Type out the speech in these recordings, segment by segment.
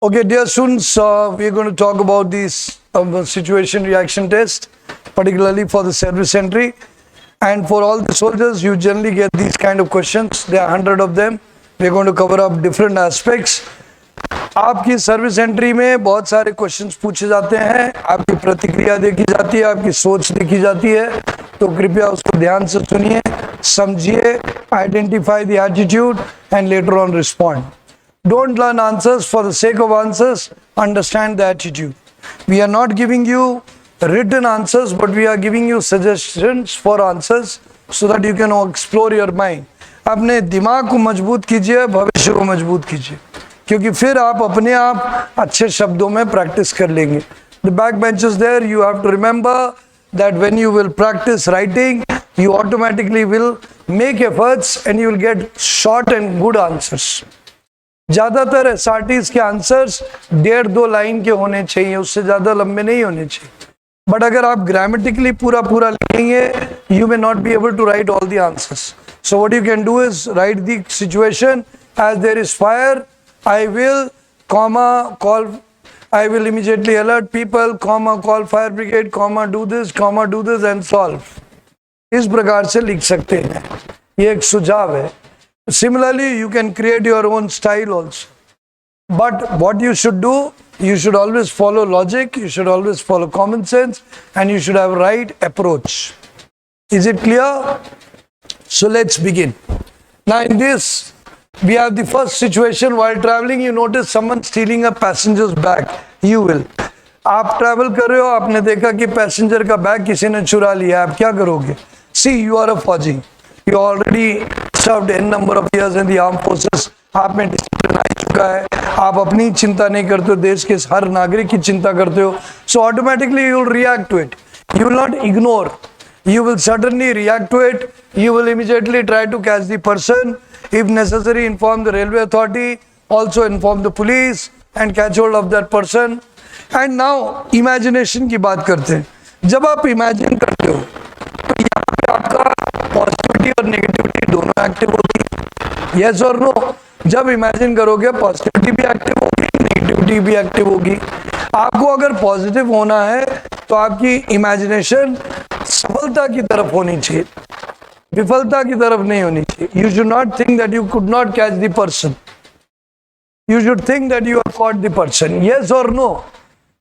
Okay, dear students, we're going to talk about this situation reaction test, particularly for the service entry. And for all the soldiers, you generally get these kind of questions. There are 100 of them. We're going to cover up different aspects. आपकी service entry में बहुत सारे questions पूछे जाते हैं, आपकी प्रतिक्रिया देखी जाती है, आपकी सोच देखी जाती है, तो कृपया उसको ध्यान से सुनिए, समझिए, identify the attitude and later on respond. Don't learn answers for the sake of answers, understand the attitude. We are not giving you written answers, but we are giving you suggestions for answers so that you can explore your mind. अपने दिमाग को मजबूत कीजिए, भविष्य को मजबूत कीजिए, क्योंकि फिर आप अपने आप अच्छे शब्दों में प्रैक्टिस कर लेंगे. The backbenchers there, you have to remember that when you will practice writing, you automatically will make efforts and you will get short and good answers. ज्यादातर एसआरटीज के आंसर्स 1.5-2 लाइन के होने चाहिए, उससे ज्यादा लंबे नहीं होने चाहिए. बट अगर आप ग्रामेटिकली पूरा लिखेंगे, you may not be able to write all the answers. So what you can do is write the situation as there is fire, I will comma call, I will immediately alert people, comma call fire brigade, comma do this and solve. इस प्रकार से लिख सकते हैं, ये एक सुझाव है. Similarly, you can create your own style also. But what you should do, you should always follow logic, you should always follow common sense, and you should have right approach. Is it clear? So let's begin. Now in this, we have the first situation. While traveling, you notice someone stealing a passenger's bag. You will. आप travel कर रहे हो, आपने देखा कि passenger का bag किसी ने चुरा लिया, आप क्या करोगे? See, you are a फौजी. You already served n number of years in the armed forces. आप में डिसिप्लिन आ चुका है, आप अपनी चिंता नहीं करते हो, देश के हर नागरिक की चिंता करते हो. So automatically you will react to it. You will not ignore. You will certainly react to it. You will immediately try to catch the person. If necessary, inform the railway authority. Also inform the police and catch hold of that person. And now imagination की बात करते हैं. जब आप imagine करते हो, तो यहाँ पे आपका पॉजिटिविटी और नेगेटिविटी दोनों एक्टिव होती है. यस और नो? जब इमेजिन करोगे पॉजिटिविटी भी एक्टिव होगी, नेगेटिविटी भी एक्टिव होगी. आपको अगर पॉजिटिव होना है तो आपकी इमेजिनेशन सफलता की तरफ होनी चाहिए, विफलता की तरफ नहीं होनी चाहिए. You should not think that you could not catch the person, you should think that you have caught the person. Yes और no?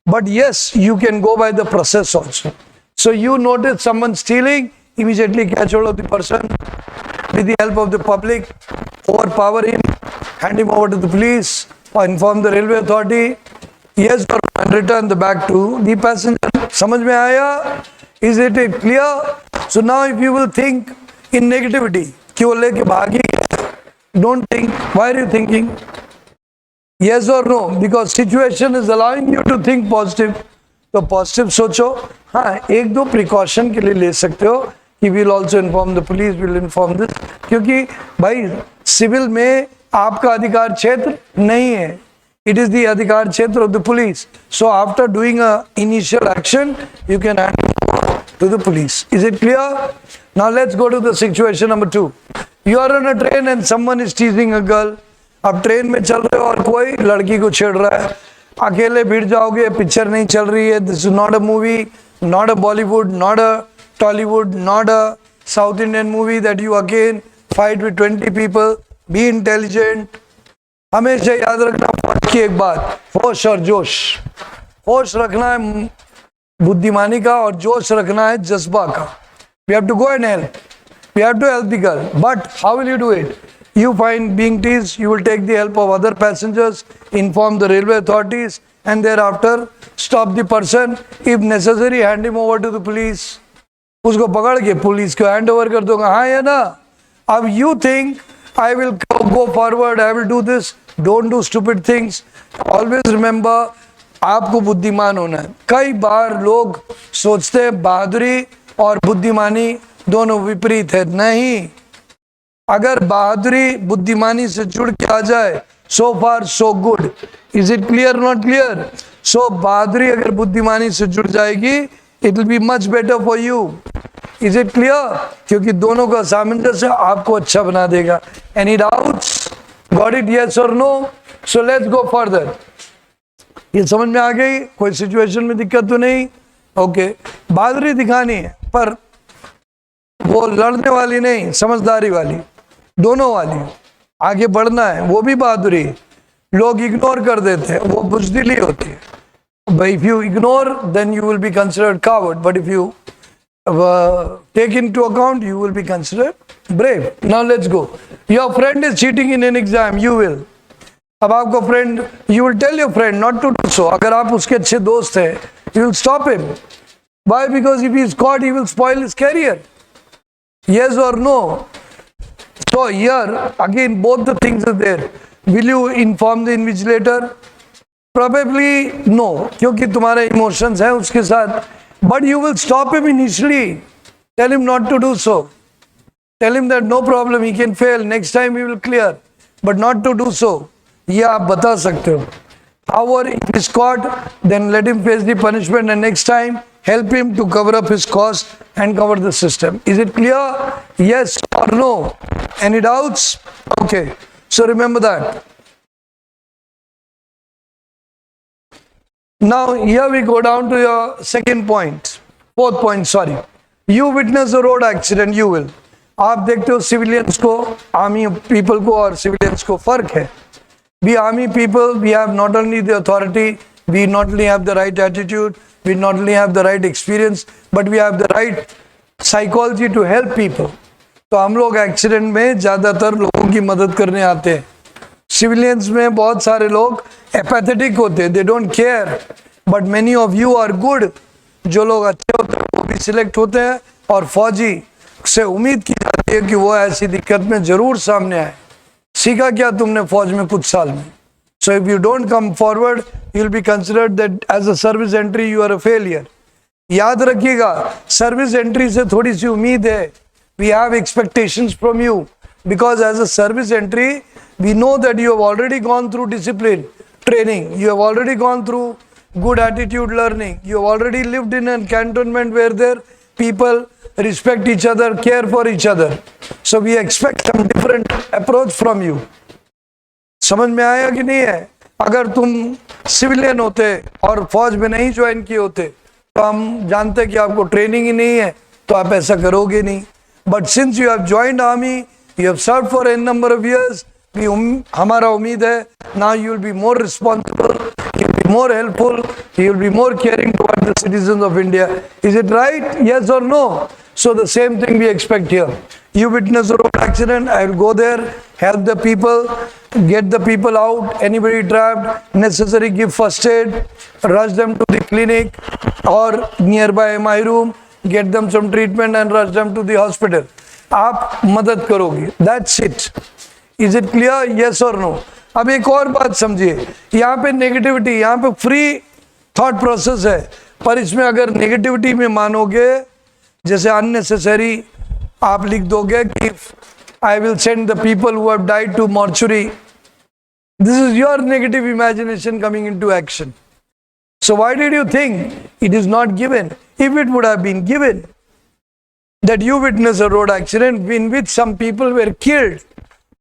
But yes, you can go by the process also. So you notice someone stealing, immediately catch hold of the person with the help of the public, overpower him, hand him over to the police, or inform the railway authority. Yes, and return the bag to the passenger. समझ में आया? Is it clear? So now if you will think in negativity, कि वो लेके भागी, don't think. Why are you thinking? Yes or no? Because situation is allowing you to think positive. तो positive सोचो. हाँ, 1-2 प्रिकॉशन के लिए ले सकते हो कि will also inform the police, will inform this, क्योंकि भाई सिविल में आपका अधिकार क्षेत्र नहीं है, इट इज द अधिकार क्षेत्र of the police. So after doing a initial action you can hand to the police. Is it clear? Now let's go to the situation number 2. You are on a train and someone is teasing a girl. आप train में चल रहे हो और कोई लड़की को छेड़ रहा है. अकेले भिड़ जाओगे, पिक्चर नहीं चल रही है. This is not a movie, not a Bollywood, not a Tollywood, not a south Indian movie that you again fight with 20 people. Be intelligent. हमेशा याद रखना फौज की एक बात, होश और जोश. होश रखना है बुद्धिमानी का और जोश रखना है जज्बा का. We have to go and help. We have to help the girl. But how will you do it? You find being teased, you will take the help of other passengers, inform the railway authorities, and thereafter stop the person. If necessary, hand him over to the police. उसको पकड़ के police को hand over कर दोगे. हाँ या ना? अब you think I will go forward, I will do this. Don't do stupid things. Always remember, आपको बुद्धिमान होना है. कई बार लोग सोचते हैं बहादुरी और बुद्धिमानी दोनों विपरीत है. नहीं, अगर बहादुरी बुद्धिमानी से जुड़ के आ जाए, so far so good. Is it clear? Not clear? So बहादुरी अगर बुद्धिमानी से जुड़ जाएगी, it will be much better for you. Is it clear? क्योंकि दोनों का सामंजस्य आपको अच्छा बना देगा. Any doubts? Got it? Yes और no? So let's go further. ये समझ में आ गई? कोई सिचुएशन में दिक्कत तो नहीं? ओके, बहादुरी दिखानी है, पर वो लड़ने वाली नहीं, समझदारी वाली, दोनों वाली। आगे बढ़ना है, वो भी बहादुरी। लोग इग्नोर कर देते हैं, वो बुज़दिली होती है। But if you ignore, then you will be considered coward. But if you take into account, you will be considered brave. Now let's go. Your friend is cheating in an exam. You will. अब आपको friend, you will tell your friend not to do so. अगर आप उसके अच्छे दोस्त हैं, you will stop him. Why? Because if he is caught, he will spoil his career. Yes or no? So here again, both the things are there. Will you inform the invigilator? Probably no, क्योंकि तुम्हारे emotions हैं उसके साथ. But you will stop him initially. Tell him not to do so. Tell him that no problem, he can fail. Next time we will clear. But not to do so. ये आप बता सकते हो. However, if he is caught, then let him face the punishment, and next time help him to cover up his cost and cover the system. Is it clear? Yes or no? Any doubts? Okay. So remember that. Now here we go down to your second point, fourth point, sorry. You witness a road accident, you will. आप देखते हो civilians को, army people को और civilians को फर्क है. We army people, we have not only the authority, we not only have the right attitude, we not only have the right experience, but we have the right psychology to help people. तो हम लोग accident में ज़्यादातर लोगों की मदद करने आते हैं. सिविलियंस में बहुत सारे लोग एपैथेटिक होते हैं, they don't care. But many of you are good. जो लोग अच्छे होते हैं वो भी सिलेक्ट होते हैं, और फौजी से उम्मीद की जाती है कि वो ऐसी दिक्कत में जरूर सामने आए. सीखा क्या तुमने फौज में कुछ साल में? So if you don't come forward, you will be considered that as a service entry you are a failure. याद रखिएगा, सर्विस एंट्री से थोड़ी सी उम्मीद है. We have expectations from you, because as a service entry we know that you have already gone through discipline training, you have already gone through good attitude learning, you have already lived in a cantonment where there people respect each other, care for each other. So we expect some different approach from you. समझ में आया कि नहीं है? अगर तुम civilian होते और फौज में नहीं ज्वाइन किए होते तो हम जानते कि आपको ट्रेनिंग ही नहीं है, तो आप ऐसा करोगे नहीं. But since you have joined army, you have serve for an number of years, हमारा उम्मीद है now you will be more responsible, you will be more helpful, you will be more caring toward the citizens of India. Is it right? Yes or no? So the same thing we expect here. You witness a road accident, I will go there, help the people, get the people out, anybody trapped, necessary give first aid, rush them to the clinic or nearby MI room, get them some treatment and rush them to the hospital. आप मदद करोगे. That's it. Is it clear? Yes और no? अब एक और बात समझिए, यहाँ पे नेगेटिविटी, यहाँ पे फ्री थॉट प्रोसेस है, पर इसमें अगर नेगेटिविटी में मानोगे, जैसे अननेसेसरी आप लिख दोगे कि I will send the people who have died to mortuary, this is your negative imagination coming into action. So why did you think it is not given? If it would have been given that you witness a road accident in which some people were killed,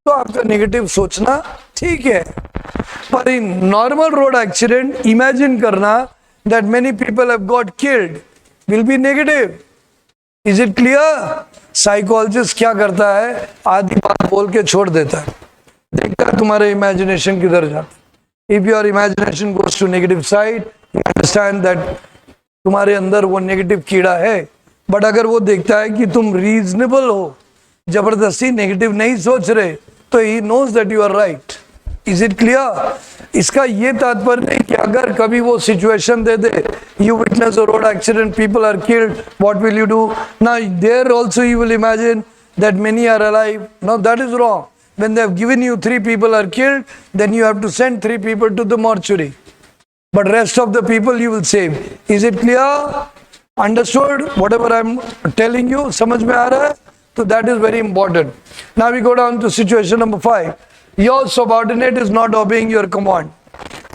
तो आपका negative सोचना ठीक है. पर in normal road accident imagine करना that many people have got killed will B negative. Is it clear? Psychologist क्या करता है, आधी बात बोल के छोड़ देता है, देखता है तुम्हारे इमेजिनेशन किधर जाता. If your imagination goes to negative side, you understand that तुम्हारे अंदर वो नेगेटिव कीड़ा है. बट अगर वो देखता है कि तुम रीजनेबल हो, जबरदस्ती नेगेटिव नहीं सोच रहे, तो he knows that you are right. Is it clear? इसका ये तात्पर्य नहीं कि अगर कभी वो सिचुएशन दे दे, you witness a road accident, people are killed, what will you do? Now there also you will imagine that many are alive. No, that is wrong. When they have given you 3 people are killed, then you have to send 3 people to the mortuary, but rest of the people you will save. Is it clear? Understood whatever I am telling you? समझ में आ रहा है? So that is very important. Now we go down to situation number 5. Your subordinate is not obeying your command.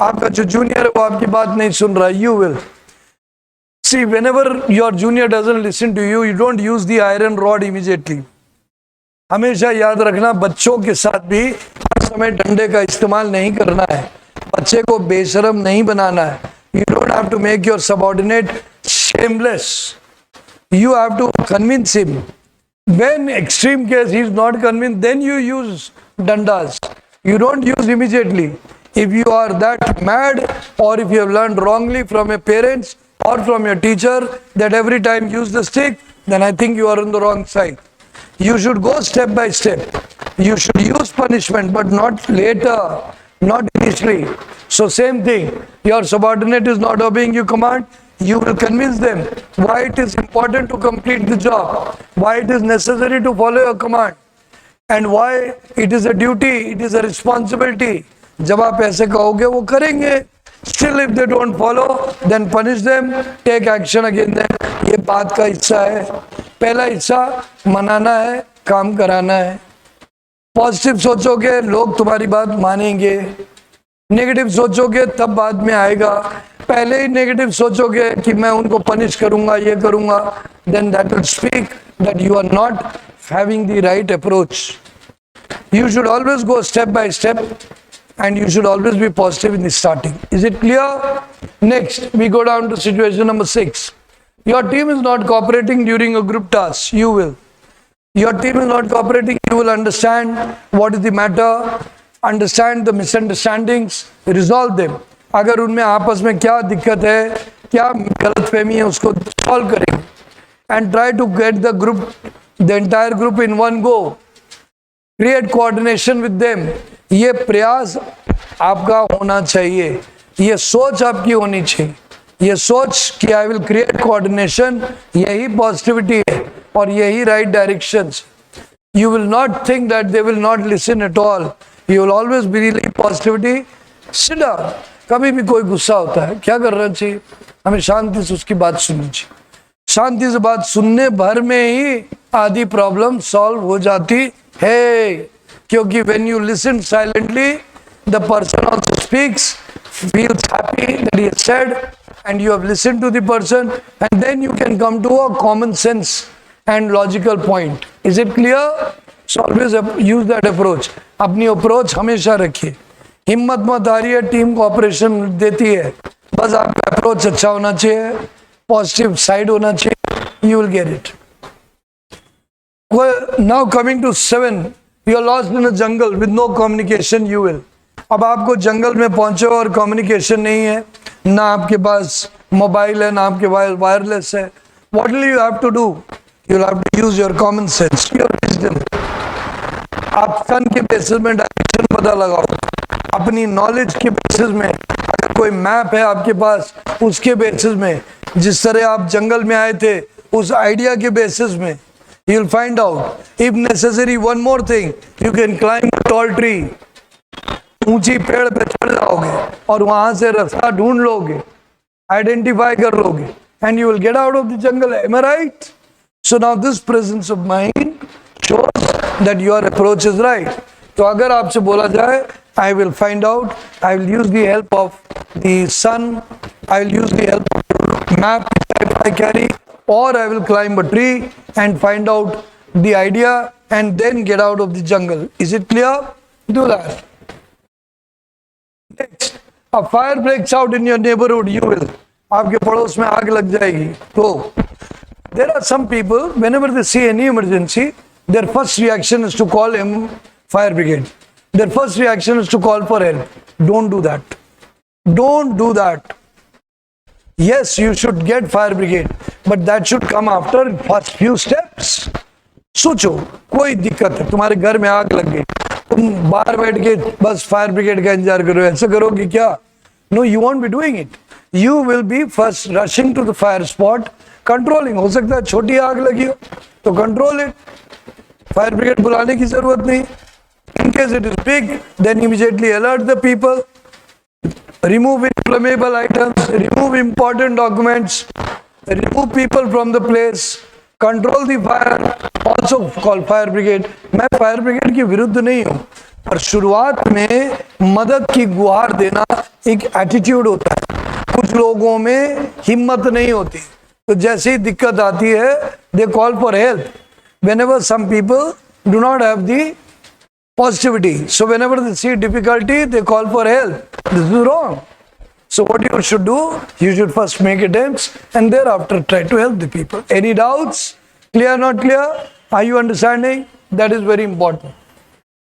आपका जो junior है वो आपकी बात नहीं सुन रहा. You will see, whenever your junior doesn't listen to you, you don't use the iron rod immediately. हमेशा याद रखना, बच्चों के साथ भी हर समय डंडे का इस्तेमाल नहीं करना है. बच्चे को बेशरम नहीं बनाना है. You don't have to make your subordinate shameless. You have to convince him. When extreme case he is not convinced, then you use dandas. You don't use immediately. If you are that mad, or if you have learned wrongly from your parents or from your teacher that every time use the stick, then I think you are on the wrong side. You should go step by step. You should use punishment, but not later, not initially. So same thing, your subordinate is not obeying your command, you will convince them why it is important to complete the job, why it is necessary to follow your command, and why it is a duty, it is a responsibility. जब आप ऐसे कहोगे वो करेंगे. Still if they don't follow, then punish them, take action against them. ये बात का हिस्सा है. पहला हिस्सा मनाना है, काम कराना है. पॉजिटिव सोचोगे लोग तुम्हारी बात मानेंगे, नेगेटिव सोचोगे तब बाद में आएगा. पहले ही नेगेटिव सोचोगे कि मैं उनको पनिश करूंगा, ये करूंगा, then that will speak that you are not having the right approach. You should always go step by step, and you should always be positive in the starting. Is it clear? Next, we go down to situation number 6. Your team is not cooperating during a group task. You will. Your team is not cooperating. You will understand what is the matter, understand the misunderstandings, resolve them. अगर उनमें आपस में क्या दिक्कत है, क्या गलतफहमी है, उसको सॉल्व करेंगे. And try to get the entire group in one go. Create coordination with them. ये प्रयास आपका होना चाहिए, ये सोच आपकी होनी चाहिए. ये सोच कि आई विल क्रिएट कोऑर्डिनेशन, यही पॉजिटिविटी है और यही right directions. You will not think that they will not listen at all. You will always believe positivity. Sit down. कभी भी कोई गुस्सा होता है, क्या करना चाहिए? हमें शांति से उसकी बात सुननी चाहिए. शांति से बात सुनने भर में ही आधी प्रॉब्लम सॉल्व हो जाती है. क्योंकि when you listen silently, the person also speaks, feels happy that he has said, and you have listened to the person, and then you can come to a common sense and logical point. Is it clear? So always use that approach. अपनी approach हमेशा रखिए. हिम्मत मत हारिए, team cooperation देती है. बस आपका approach अच्छा होना चाहिए, पॉजिटिव साइड होना चाहिए. You will get it. Well, now coming to 7. You are lost in a jungle with no communication. You will. अब आपको जंगल में पहुंचे और कम्युनिकेशन नहीं है, ना आपके पास मोबाइल है, ना आपके वायरलेस है. What will you have to do? You will have to use your common sense, your wisdom. आप सन के बेसिस में डायरेक्शन पता लगाओ. अपनी नॉलेज के बेसिस में, अगर कोई मैप है आपके पास, उसके बेसिस में, जिस तरह आप जंगल में आए थे उस आइडिया के बेसिस में, you will find out. If necessary, one more thing, you can climb a tall tree. ऊंची पेड़ पे चढ़ जाओगे और वहां से रास्ता ढूंढ लोगे, आइडेंटिफाई कर लोगे, and you will get out of the jungle. Am I right? So now this presence of mind shows that your approach is right. तो अगर आपसे बोला जाए, I will find out, I will use the help of the sun, I will use the help of the map I carry, or I will climb a tree and find out the idea and then get out of the jungle. Is it clear? Do that. Next, a fire breaks out in your neighborhood. You will. आपके पड़ोस में आग लग जाएगी. तो there are some people, whenever they see any emergency, their first reaction is to call fire brigade. Their first reaction is to call for help. Don't do that. Don't do that. Yes, you should get fire brigade, but that should come after first few steps. सोचो, कोई दिक्कत है, तुम्हारे घर में आग लग गई, तुम बाहर बैठ के बस फायर ब्रिगेड का इंतजार करो, ऐसे करोगे क्या? No, you won't be doing it. You will be first rushing to the fire spot, controlling. हो सकता है छोटी आग लगी हो तो control it. फायर ब्रिगेड बुलाने की जरूरत नहीं. In case it is big, then immediately alert the people. Remove inflammable items, remove important documents, remove people from the place, control the fire, also call fire brigade. मैं fire brigade के विरुद्ध नहीं हूँ, पर शुरुआत में मदद की गुहार देना एक एटीट्यूड होता है. कुछ लोगों में हिम्मत नहीं होती, तो जैसे ही दिक्कत आती है, they call for help. Whenever some people do not have the positivity. So whenever they see difficulty, they call for help. This is wrong. So what you should do, you should first make attempts and thereafter try to help the people. Any doubts? Clear, not clear? Are you understanding? That is very important.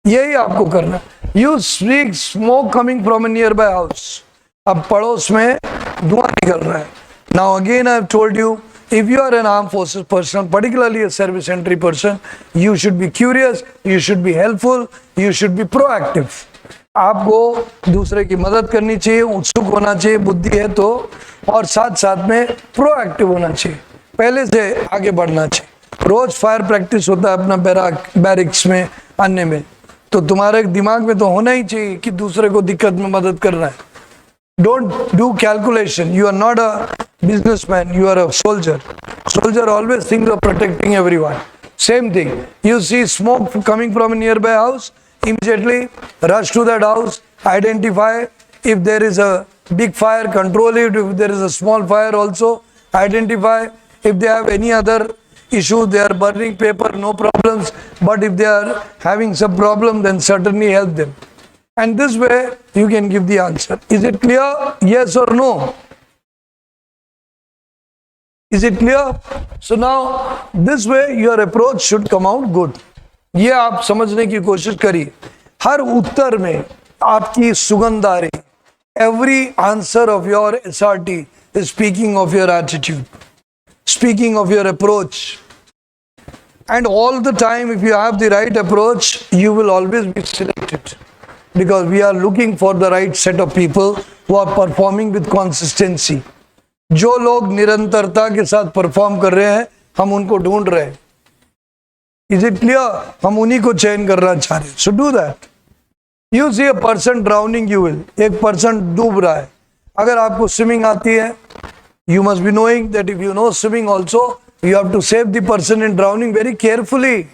यही आपको करना. You speak smoke coming from a nearby house. अब पड़ोस में धुआं निकल रहा है. Now again I have told you, if you are an armed forces person, particularly a service entry person, you should be curious, you should be helpful, you should be proactive. आपको दूसरे की मदद करनी चाहिए, उत्सुक होना चाहिए, बुद्धि है तो, और साथ साथ में प्रोएक्टिव होना चाहिए, पहले से आगे बढ़ना चाहिए. रोज फायर प्रैक्टिस होता है अपना बैरिक्स में, अन्य में, तो तुम्हारे दिमाग में तो होना ही चाहिए कि दूसरे को दिक्कत में मदद करना है. Don't do calculation. You are not a businessman. You are a soldier. Soldier always thinks of protecting everyone. Same thing. You see smoke coming from a nearby house, immediately rush to that house, identify if there is a big fire, control it. If there is a small fire also, identify. If they have any other issue, they are burning paper, no problems. But if they are having some problem, then certainly help them. And this way you can give the answer. Is it clear? Yes or no? Is it clear? So now this way your approach should come out good. ये आप समझने की कोशिश करिए. हर उत्तर में आपकी सुगंध आ रही. Every answer of your SRT is speaking of your attitude, speaking of your approach. And all the time, if you have the right approach, you will always be selected. Because we are looking for the right set of people who are performing with consistency. जो लोग निरंतरता के साथ perform कर रहे हैं, हम उनको ढूंढ रहे हैं. Is it clear? हम उन्हीं को चयन करना चाह रहे हैं. So do that. You see a person drowning, you will. एक person डूब रहा है. अगर आपको स्विमिंग आती है, you must be knowing that if you know swimming also, you have to save the person in drowning very carefully.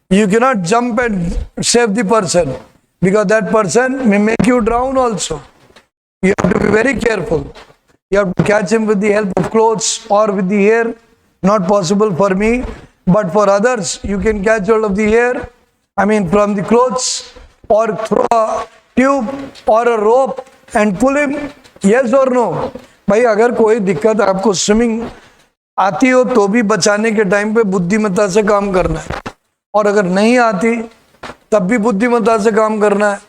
You cannot jump and save the person, because that person may make you drown also. You have to be very careful. You have to catch him with the help of clothes or with the hair. Not possible for me, but for others, you can catch hold of the hair, from the clothes, or throw a tube or a rope and pull him. Yes or no? भाई अगर कोई दिक्कत आपको swimming आती हो तो भी बचाने के टाइम पे बुद्धिमत्ता से काम करना है, और अगर नहीं आती तब भी बुद्धिमत्ता से काम करना है,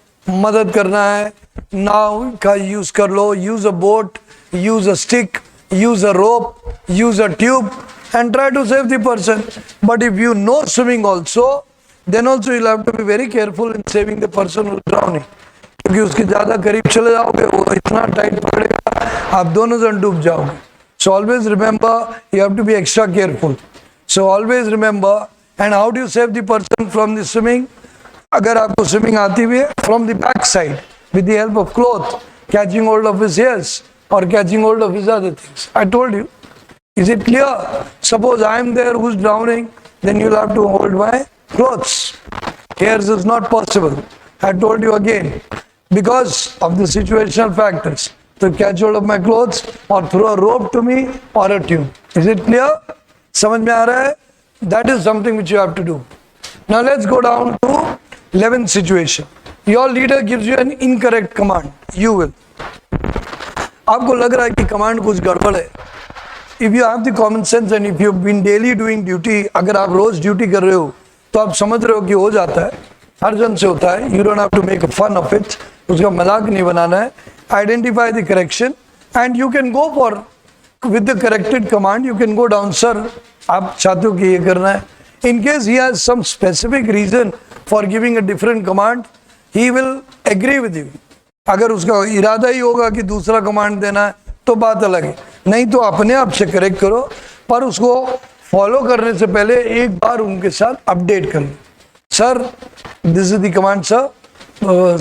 मदद करना है. नाव का यूज कर लो, use a boat, use a stick, use a rope, use a tube and try to save the person. But if you know swimming also, then also you'll have to be very careful in saving the person who is drowning. क्योंकि उसके ज़्यादा करीब चले जाओगे, वो इतना tight पकड़ेगा, आप दोनों जन डूब जाओगे. So always remember, you have to be extra careful. So always remember. And how do you save the person from the swimming? अगर आपको स्विमिंग आती हुई है, from the back side, with the help of cloth, catching hold of his ears or catching hold of his other things. I told you. Is it clear? Suppose I am there who's drowning, then you'll have to hold my clothes. Hairs is not possible. I told you again, because of the situational factors. So catch hold of my clothes or throw a rope to me or a tube. Is it clear? समझ में आ रहा है? That is something which you have to do. Now let's go down to 11th situation. Your leader gives you an incorrect command. You will. आपको लग रहा है कि command कुछ गड़बड़ है. If you have the common sense and if you've been daily doing duty, अगर आप रोज ड्यूटी कर रहे हो तो आप समझ रहे हो कि हो जाता है, हर जन से होता है. You don't have to make a fun of it. उसका मजाक नहीं बनाना है. Identify the correction and you can go for with the corrected command. You can go down, sir. आप चाहते हो कि ये करना है. In case he has some specific reason for giving a different command, he will agree with you. अगर उसका इरादा ही होगा कि दूसरा कमांड देना है तो बात अलग है. नहीं तो अपने आप से करेक्ट करो, पर उसको फॉलो करने से पहले एक बार उनके साथ अपडेट कर लो. Sir, this is the command sir.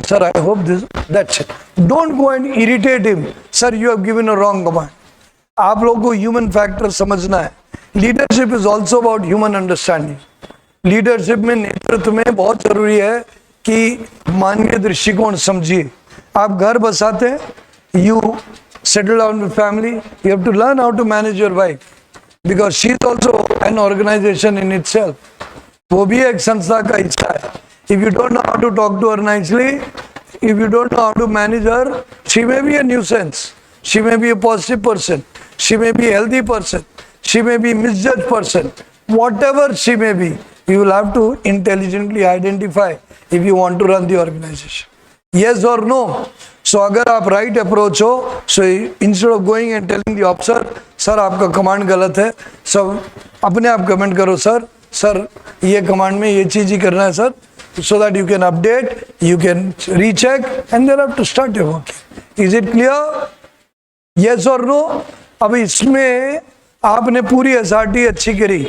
Sir, I hope this, that's it. Don't go and irritate him. Sir, you have given a wrong command. आप लोगों को ह्यूमन फैक्टर समझना है. Leadership is also about human understanding. Leadership में, नेतृत्व में बहुत जरूरी है कि मानवीय दृष्टिकोण समझिए. आप घर बसाते हैं, you settle down with family, you have to learn how to manage your wife, because she is also an organization in itself. वो भी एक संस्था का हिस्सा है. If you don't know how to talk to her nicely, if you don't know how to manage her, she may be a nuisance. She may be a positive person. She may be a healthy person. She may be a misjudged person. Whatever she may be, you will have to intelligently identify if you want to run the organization. Yes or no? So अगर आप right approach हो, so instead of going and telling the officer, sir आपका command गलत है, सब अपने आप comment करो sir ये command में ये चीज़ ही करना है sir, so that you can update, you can recheck, and then have to start your work. Is it clear? Yes or no? अब इसमें आपने पूरी SRT अच्छी करी,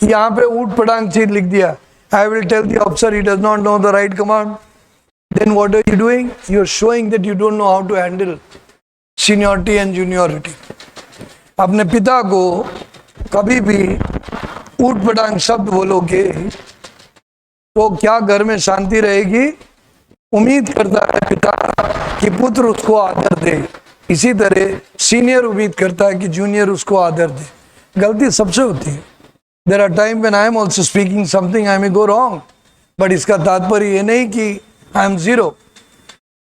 यहाँ पे ऊट पटांग चीज लिख दिया. I will tell the officer he does not know the right command. Then what are you doing? You are showing that you don't know how to handle seniority and juniority. अपने पिता को कभी भी ऊट पटांग शब्द बोलोगे तो क्या घर में शांति रहेगी? उम्मीद करता है पिता कि पुत्र उसको आदर दे, इसी तरह सीनियर उम्मीद करता है कि जूनियर उसको आदर दे. गलती सबसे होती है. There are times when I am also speaking something I may go wrong, but इसका तात्पर्य ये नहीं कि I am zero.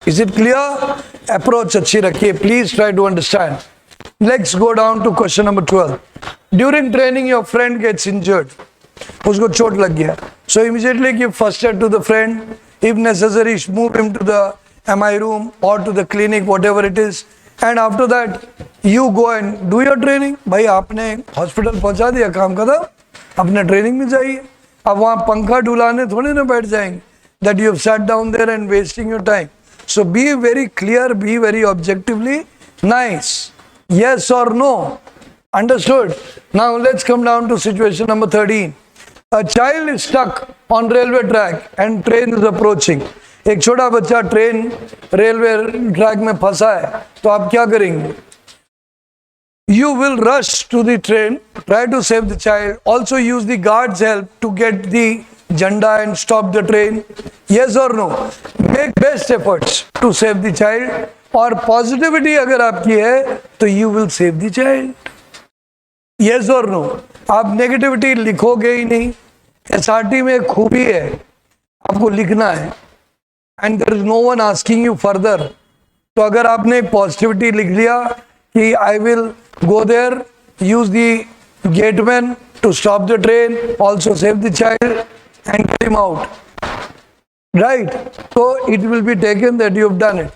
Is it clear? Approach अच्छी रखिए. Please try to understand. Let's go down to question number 12. During training, your friend gets injured. उसको चोट लग गया. So immediately give first aid to the friend. If necessary, move him to the MI room or to the clinic, whatever it is. And after that, you go and do your training. भाई आपने hospital पहुंचा दिया, काम खत्म, अपने training में जाइए. अब वहाँ पंखा डुलाने थोड़ी ना बैठ जाएंगे. That you have sat down there and wasting your time. So be very clear, be very objectively nice. Yes or no? Understood? Now let's come down to situation number 13. A child is stuck on railway track and train is approaching. एक छोटा बच्चा train railway track में फंसा है, तो आप क्या करेंगे? You will rush to the train, try to save the child, also use the guard's help to get the janda and stop the train. Yes or no? Make best efforts to save the child. और positivity अगर आपकी है तो you will save the child. Yes or no? आप negativity लिखोगे ही नहीं. SRT में एक खूबी है, आपको लिखना है, and there is no one asking you further. तो अगर आपने पॉजिटिविटी लिख लिया कि I will go there, use the gateman to stop the train, also save the child and get him out, right? So it will be taken that you have done it,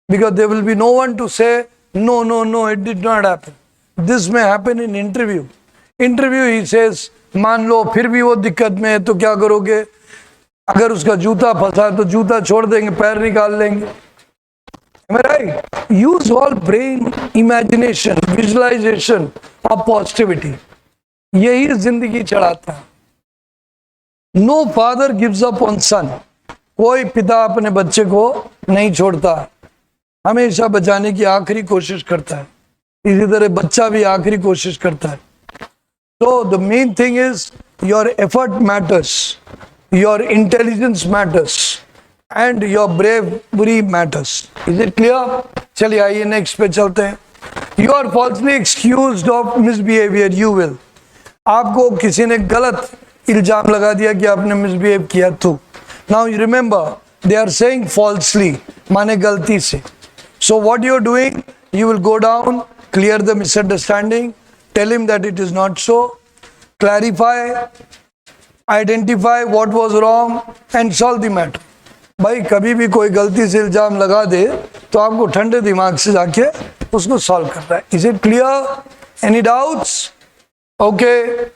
because there will be no one to say no, it did not happen. This may happen in interview. He says मान लो फिर भी वो दिक्कत में है तो क्या करोगे? अगर उसका जूता फंसा तो जूता छोड़ देंगे, पैर निकाल लेंगे. Am I right? Use all brain, imagination, visualization of positivity. यही जिंदगी चढ़ाता है. No father gives up on son. कोई पिता अपने बच्चे को नहीं छोड़ता, हमेशा बचाने की आखिरी कोशिश करता है. इसी तरह बच्चा भी आखिरी कोशिश करता है. So the main thing is your effort matters, your intelligence matters, and your bravery matters. Is it clear? चलिए आइए नेक्स्ट पे चलते हैं. You are falsely accused of misbehavior. You will. आपको किसी ने गलत इल्जाम लगा दिया कि आपने मिसबिहेव किया तो. Now you remember, they are saying falsely, माने गलती से. So what you are doing, you will go down, clear the misunderstanding, tell him that it is not so, clarify, identify what was wrong and solve the matter. भाई कभी भी कोई गलती से इल्जाम लगा दे तो आपको ठंडे दिमाग से जाके उसको सॉल्व करना है. Is it clear? Any doubts? Okay.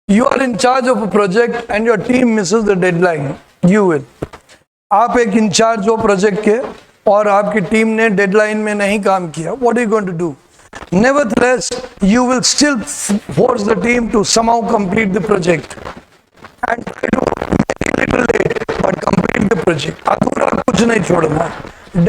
You are in charge of a project and your team misses the deadline. You will. आप एक इंचार्ज हो प्रोजेक्ट के और आपकी टीम ने डेडलाइन में नहीं काम किया. What are you going to do? Nevertheless, you will still force the team to somehow complete the project and try to make it a little late, but complete the project. अधूरा कुछ नहीं छोड़ना.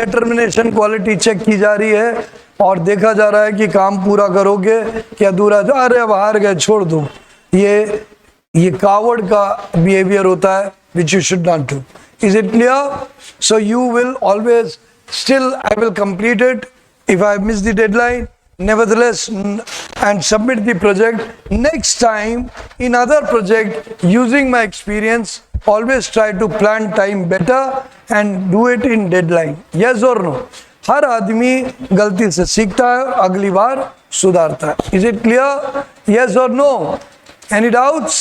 Determination quality check की जा रही है और देखा जा रहा है कि काम पूरा करोगे कि अधूरा. अरे अब हार गए, छोड़ दो. ये कावर्ड का बिहेवियर होता है, which you should not do. Is it clear? So you will always still, I will complete it if I miss the deadline, nevertheless, and submit the project. Next time in other project, using my experience, always try to plan time better and do it in deadline. Yes or no? हर आदमी गलती से सीखता है, अगली बार सुधारता है. Is it clear? Yes or no? Any doubts?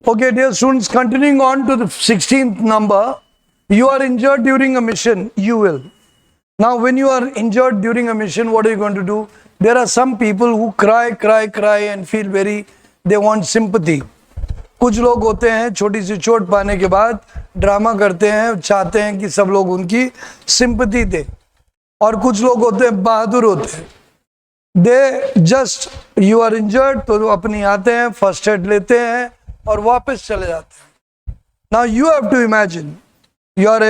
Okay, dear students, continuing on to the 16th number. You are injured during a mission, you will. Now, when you are injured during a mission, what are you going to do? There are some people who cry and feel they want sympathy. कुछ लोग होते हैं छोटी सी चोट पाने के बाद drama करते हैं, चाहते हैं कि सब लोग उनकी सिंपैथी दें. और कुछ लोग होते हैं बहादुर होते हैं. They just you are injured तो अपनी आते हैं, फर्स्ट एड लेते हैं और वापस चले जाते हैं. Now you have to imagine your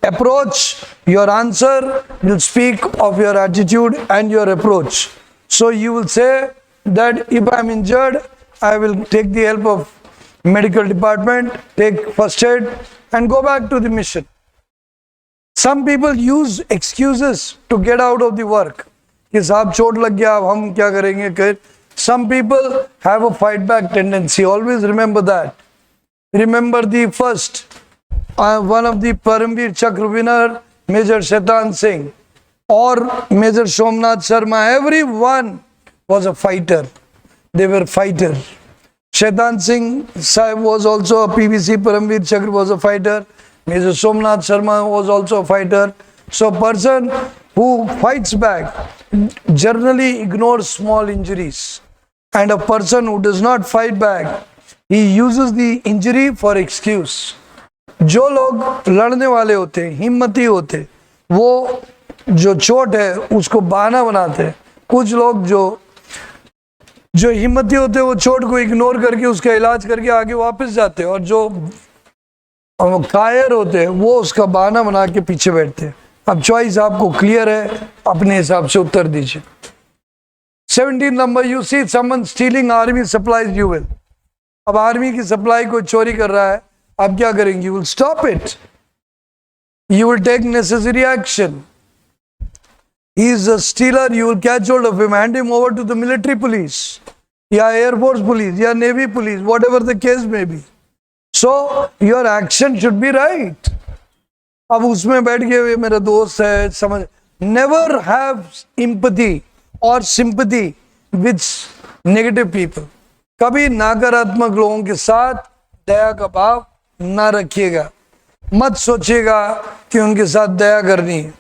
approach, your answer will speak of your attitude and your approach. So you will say that if I am injured, I will take the help of medical department, take first aid and go back to the mission. Some people use excuses to get out of the work. कि साहब चोट लग गया, अब हम क्या करेंगे? Some people have a fight back tendency. Always remember that. Remember the first one of the Paramveer Chakra winner, Major Shaitan Singh or Major Somnath Sharma, everyone was a fighter. They were fighters. Shaitan Singh Sahib was also a PVC, Paramveer Chakra was a fighter. Major Somnath Sharma was also a fighter. So a person who fights back generally ignores small injuries. And a person who does not fight back, he uses the injury for excuse. जो लोग लड़ने वाले होते हैं, हिम्मती होते, वो जो चोट है उसको बहाना बनाते हैं. कुछ लोग जो हिम्मती होते हैं वो चोट को इग्नोर करके उसका इलाज करके आगे वापस जाते हैं. और जो कायर होते हैं वो उसका बहाना बना के पीछे बैठते हैं. अब चॉइस आपको क्लियर है, अपने हिसाब से उत्तर दीजिए. 17 number, you see someone stealing army supplies, you will. अब आर्मी की सप्लाई कोई चोरी कर रहा है, आप क्या करेंगे? You will stop it. You will take necessary action. He is a stealer. You will catch hold of him, hand him over to the military police, या Air Force police, या Navy police, whatever the case may be. So your action should be right. अब उसमें बैठ के मेरा दोस्त है, समझ. Never have empathy or sympathy with negative people. कभी नकारात्मक लोगों के साथ दया का भाव ना रखिएगा. मत सोचिएगा कि उनके साथ दया करनी है.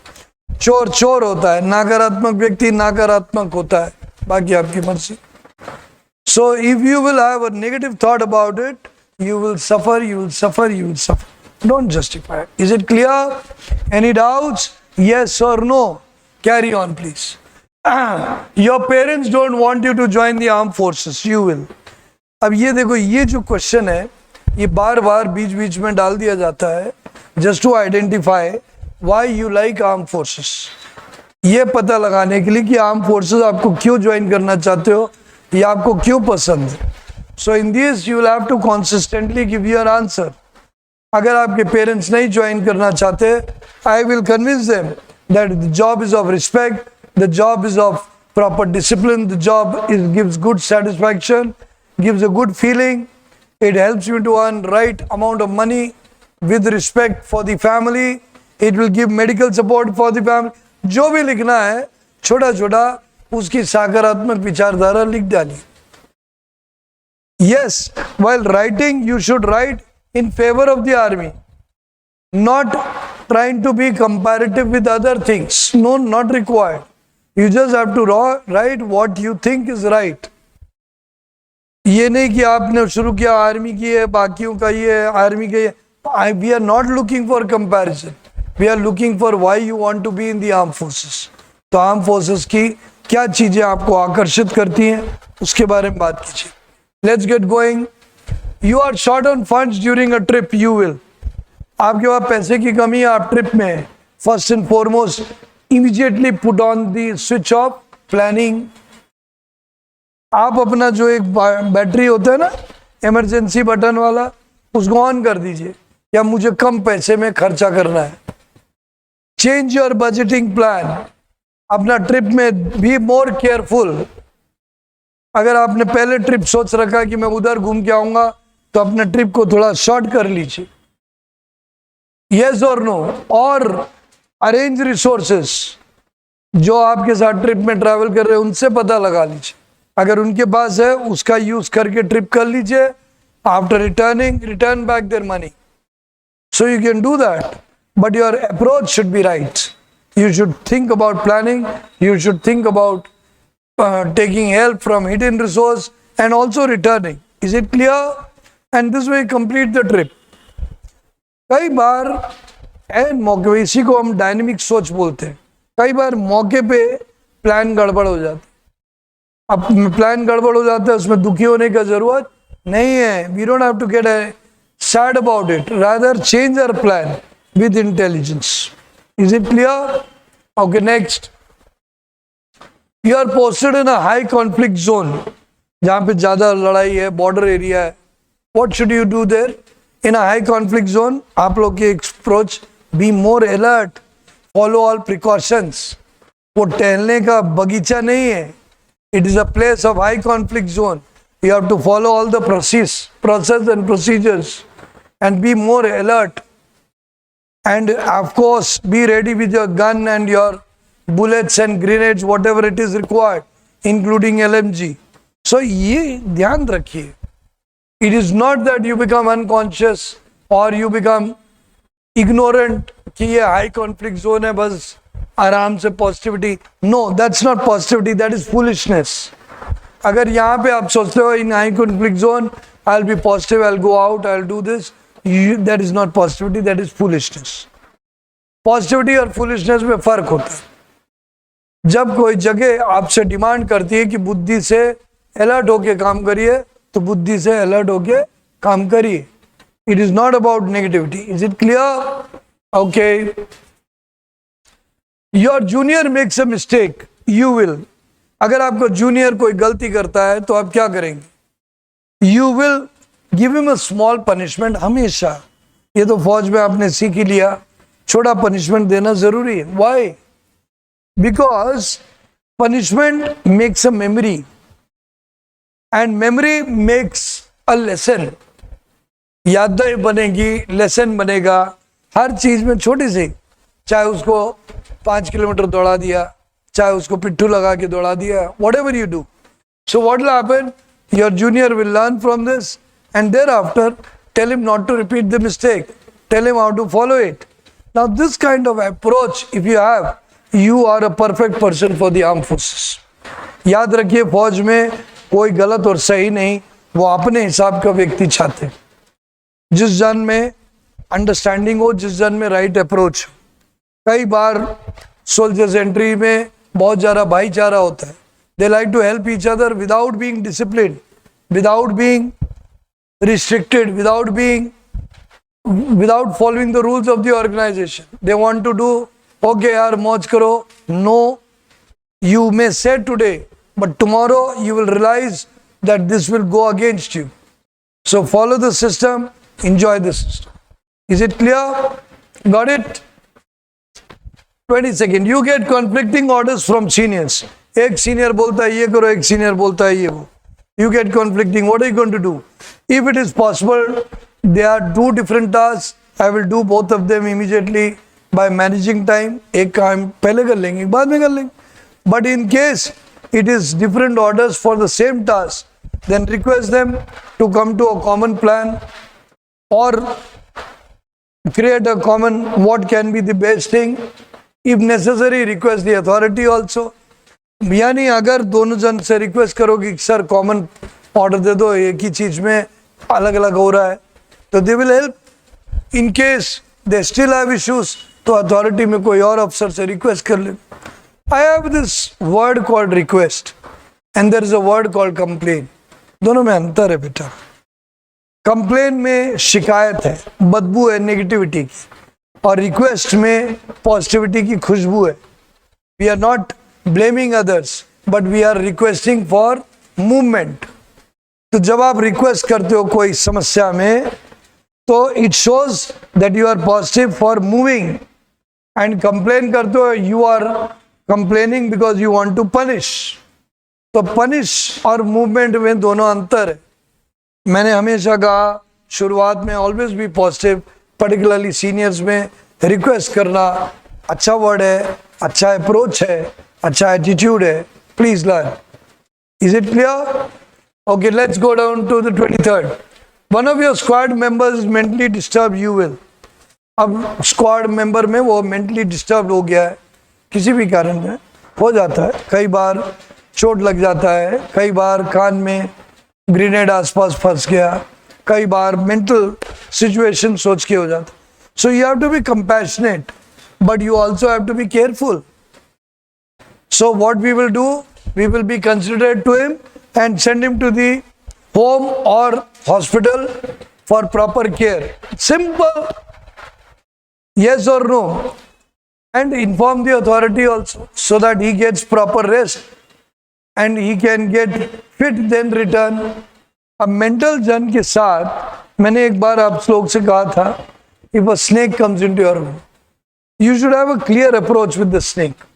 चोर चोर होता है, नकारात्मक व्यक्ति नकारात्मक होता है, बाकी आपकी मर्जी. So if you will have a negative thought about it, you will suffer, you will suffer, you will suffer. Don't justify it. Is it clear? Any doubts? Yes or no? Carry on, please. Your parents don't want you to join the armed forces. You will. अब ये देखो, ये जो question है ये बार बार बीच बीच में डाल दिया जाता है just to identify why you like arm forces. ये पता लगाने के लिए कि आर्म फोर्सेस आपको क्यों ज्वाइन करना चाहते हो, ये आपको क्यों पसंद है. So in this you will have to consistently give your answer. अगर आपके पेरेंट्स नहीं ज्वाइन करना चाहते, I will convince them that the job is of respect, the job is of proper discipline, the job is gives good satisfaction, gives a good feeling. It helps you to earn right amount of money with respect for the family. It will give medical support for the family. जो भी लिखना है छोटा छोटा उसकी सकारात्मक विचारधारा लिख डालिए. Yes, while writing you should write in favor of the army, not trying to be comparative with other things. No, not required. You just have to write what you think is right. ये नहीं कि आपने शुरू किया army की है, बाकियों का ये है, आर्मी का ये. We are not looking for comparison, we are looking for why you want to be in the arm forces. तो आर्म फोर्सेस की क्या चीजें आपको आकर्षित करती हैं उसके बारे में बात कीजिए. Let's get going. You are short on funds during a trip, you will. आपके पास पैसे की कमी है, आप ट्रिप में है. First and foremost, immediately put on the switch off planning. आप अपना जो एक बैटरी होता है ना इमरजेंसी बटन वाला, उसको ऑन कर दीजिए. या मुझे कम पैसे में खर्चा करना है. Change your budgeting plan. अपना ट्रिप में भी मोर केयरफुल. अगर आपने पहले ट्रिप सोच रखा कि मैं उधर घूम के आऊंगा तो अपने ट्रिप को थोड़ा शॉर्ट कर लीजिए. यस और नो, और अरेंज रिसोर्सेस, जो आपके साथ ट्रिप में ट्रैवल कर रहे हैं उनसे पता लगा लीजिए, अगर उनके पास है उसका यूज करके ट्रिप कर लीजिए, after returning return back their money. So you can do that, but your approach should be right. You should think about planning, you should think about taking help from hidden resource and also returning. Is it clear? And this way complete the trip. कई बार N मौके, इसी को हम dynamic सोच बोलते हैं, कई बार मौके पे प्लान गड़बड़ हो जाता है. अब प्लान गड़बड़ हो जाता है, उसमें दुखी होने का जरूरत नहीं है. We don't have to get sad about it, rather change our plan with intelligence. Is it clear? Okay, next. You are posted in a high conflict zone, जहाँ पे ज़्यादा लड़ाई है, border area है. What should you do there? In a high conflict zone, आप लोग की approach, be more alert, follow all precautions. वो टहलने का बगीचा नहीं है. It is a place of high conflict zone. You have to follow all the process and procedures and be more alert, and of course be ready with your gun and your bullets and grenades, whatever it is required, including LMG. So ये ध्यान रखिए. It is not that you become unconscious or you become ignorant कि ये high conflict zone है, बस आराम से positivity. No, that's not positivity, that is foolishness. अगर यहाँ पे आप सोचते हो in high conflict zone I'll be positive, I'll go out, I'll do this, that is not positivity, that is foolishness. Positivity और foolishness में फर्क होता है. जब कोई जगह आपसे डिमांड करती है कि बुद्धि से अलर्ट होके काम करिए, तो बुद्धि से अलर्ट होके काम करिए. It is not about negativity. Is it clear? Okay. Your junior makes a mistake, you will. अगर आपका जूनियर कोई गलती करता है तो आप क्या करेंगे? You will give him a small punishment. हमेशा, ये तो फौज में आपने सीख ही लिया, छोटा पनिशमेंट देना जरूरी है. Why? Because punishment makes a memory and memory makes a lesson. यादें बनेगी, लेसन बनेगा हर चीज में, छोटी सी, चाहे उसको 5 किलोमीटर दौड़ा दिया, चाहे उसको पिट्ठू लगा के दौड़ा दिया, whatever you do. So what will happen? Your junior will learn from this, and thereafter tell him not to repeat the mistake. Tell him how to follow it. Now this kind of approach if you have, you are a perfect person for the armed forces. याद रखिए, फौज में कोई गलत और सही नहीं, वो अपने हिसाब का व्यक्ति चाहते हैं. जिस जन में अंडरस्टैंडिंग हो, जिस जन में राइट अप्रोच हो. कई बार सोल्जर्स एंट्री में बहुत ज़्यादा भाईचारा होता है. They like to help each other without being disciplined, without being restricted, without following the rules of the organization. They want to do, okay yaar मौज करो. No, you may say today, but tomorrow you will realize that this will go against you. So follow the system, enjoy the system. Is it clear? Got it? 22nd, you get conflicting orders from seniors. एक senior बोलता है ये करो, एक senior बोलता है ये वो. You get conflicting. What are you going to do? If it is possible, there are 2 different tasks. I will do both of them immediately by managing time. एक काम पहले कर लेंगे, बाद में कर लेंगे. But in case it is different orders for the same task, then request them to come to a common plan or create a common what can be the best thing. If necessary, request the authority also. यानी अगर दोनों जन से request करो कि sir common order दे दो, एक ही चीज में अलग अलग हो रहा है, तो they will help. In case they still have issues, तो अथॉरिटी में कोई और अफसर से रिक्वेस्ट कर ले. I have this word called request and there is a word called complain. दोनों में अंतर है बेटा. कंप्लेन में शिकायत है, बदबू है नेगेटिविटी की, और रिक्वेस्ट में पॉजिटिविटी की खुशबू है. We are not blaming others, but we are requesting for movement. तो जब आप रिक्वेस्ट करते हो कोई समस्या में, तो it shows that you are positive for moving, and complain करते हो, you are complaining because you want to punish. तो punish और movement में दोनों अंतर है. मैंने हमेशा कहा शुरुआत में always be positive, particularly seniors में रिक्वेस्ट करना अच्छा वर्ड है, अच्छा अप्रोच है, अच्छा एटीट्यूड है. Please learn. Is it clear? Okay, let's go down to the 23rd. One of your squad members is mentally disturbed, you will. अब squad member में वो मेंटली डिस्टर्ब हो गया है, किसी भी कारण में हो जाता है. कई बार चोट लग जाता है, कई बार कान में ग्रेनेड आसपास फंस गया, कई बार मेंटल सिचुएशन सोच के हो जाता. So you have to be compassionate, but you also have to be careful. So what we will do, we will be considerate to him and send him to the home or hospital for proper care. Simple. Yes or no. And inform the authority also so that he gets proper rest and he can get fit then return. अब mental जन के साथ मैंने एक बार आप लोग से कहा था, if a snake comes into your room, you should have a clear approach with the snake.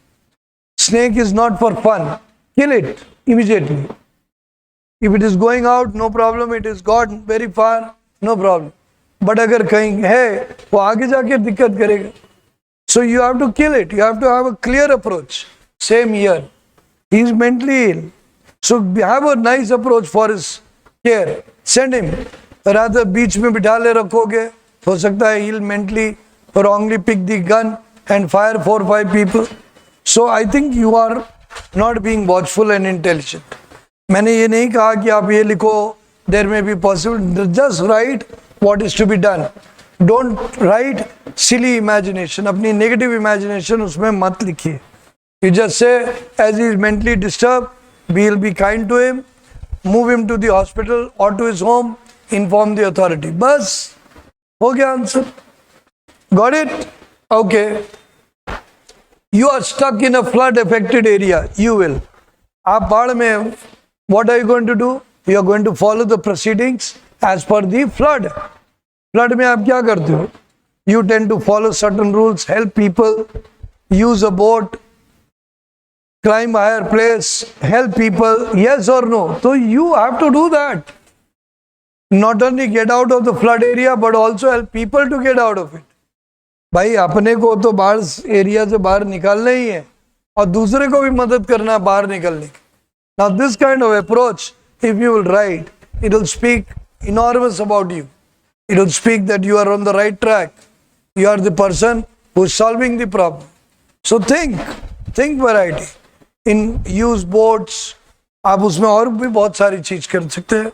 Snake is not for fun. Kill it immediately. If it is going out, no problem. It is gone very far, no problem. But अगर कहीं है वो आगे जाके दिक्कत करेगा. So you have to kill it. You have to have a clear approach. Same here. He is mentally ill. So have a nice approach for his care. Send him. Rather बीच में बिठा ले रखोगे, हो सकता है he'll mentally wrongly pick the gun and fire 4-5 people. So I think you are not being watchful and intelligent. मैंने ये नहीं कहा कि आप ये लिखो, there may be possible. Just write what is to be done. Don't write silly imagination. अपनी negative imagination उसमें मत लिखिए. You just say, as he is mentally disturbed, we will be kind to him, move him to the hospital or to his home, inform the authority. बस हो गया answer. Got it? Okay. You are stuck in a flood affected area. You will. आप बाढ़ में, what are you going to do? You are going to follow the proceedings as per the flood. Flood में आप क्या करते हो? You tend to follow certain rules, help people, use a boat, climb higher place, help people. Yes or no? So you have to do that. Not only get out of the flood area, but also help people to get out of it. भाई अपने को तो बाढ़ area से बाहर निकालना ही है और दूसरे को भी मदद करना है बाहर निकलने की. Now this kind of approach, if you will write, it will speak enormous about you. It will speak that you are on the right track. You are the person who is solving the problem. So think variety. In use boats, आप उसमें और भी बहुत सारी चीज कर सकते हैं.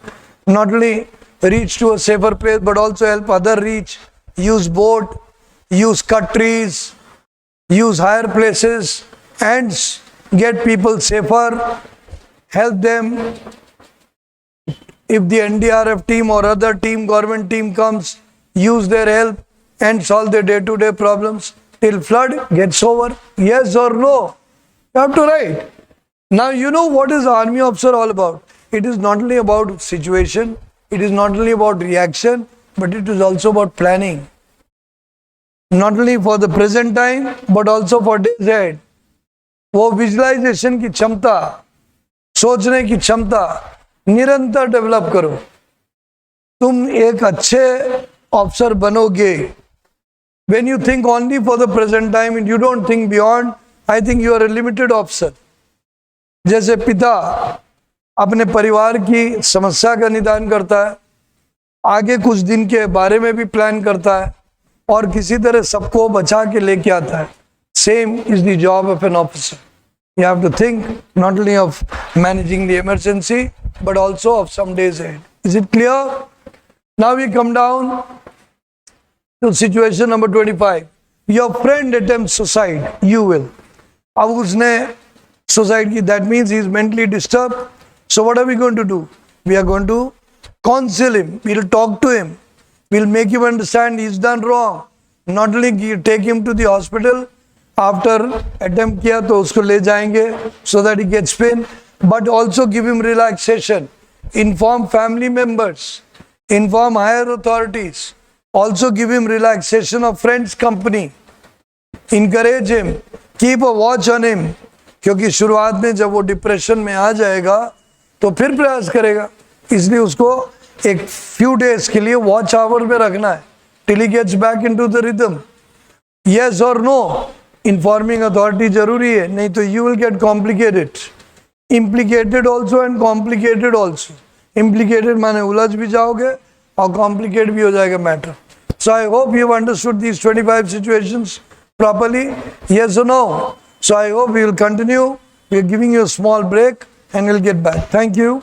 Not only reach to a safer place, but also help other reach. Use boat. Use cut trees, use higher places and get people safer, help them. If the NDRF team or other team, government team comes, use their help and solve their day-to-day problems till flood gets over. Yes or no? You have to write. Now you know what is army officer all about. It is not only about situation, it is not only about reaction, but it is also about planning. Not only for the present time, but also for days ahead. वो visualisation की क्षमता, सोचने की क्षमता निरंतर develop करो. तुम एक अच्छे ऑफिसर बनोगे. When you think only for the present time and you don't think beyond, I think you are a limited officer. जैसे पिता अपने परिवार की समस्या का निदान करता है, आगे कुछ दिन के बारे में भी प्लान करता है और किसी तरह सबको बचा के लेके आता है. Same is the job of an officer. You have to think not only of managing the emergency, but also of some days ahead. Is it clear? Now we come down to situation number 25. Your friend attempts suicide. You will. अब उसने suicide की, that means he is mentally disturbed. So what are we going to do? We are going to counsel him. We will talk to him. We'll make him understand he's done wrong. Not only take him to the hospital, after attempt किया तो उसको ले जाएंगे so that he gets pain, but also give him relaxation. Inform family members, inform higher authorities, also give him relaxation of friends company. Encourage him, keep a watch on him. क्योंकि शुरुआत में जब वो डिप्रेशन में आ जाएगा तो फिर प्रयास करेगा, इसलिए उसको एक फ्यू डेज के लिए वॉच आवर में रखना है. till he gets back into the rhythm. Yes or no? Informing authority जरूरी है, नहीं तो you will get complicated. Implicated also and complicated also. Implicated माने उलझ भी जाओगे और complicated भी हो जाएगा matter. So I hope you have understood these 25 situations properly. Yes or no? So I hope we will continue. We are giving you a small break and we'll get back. Thank you.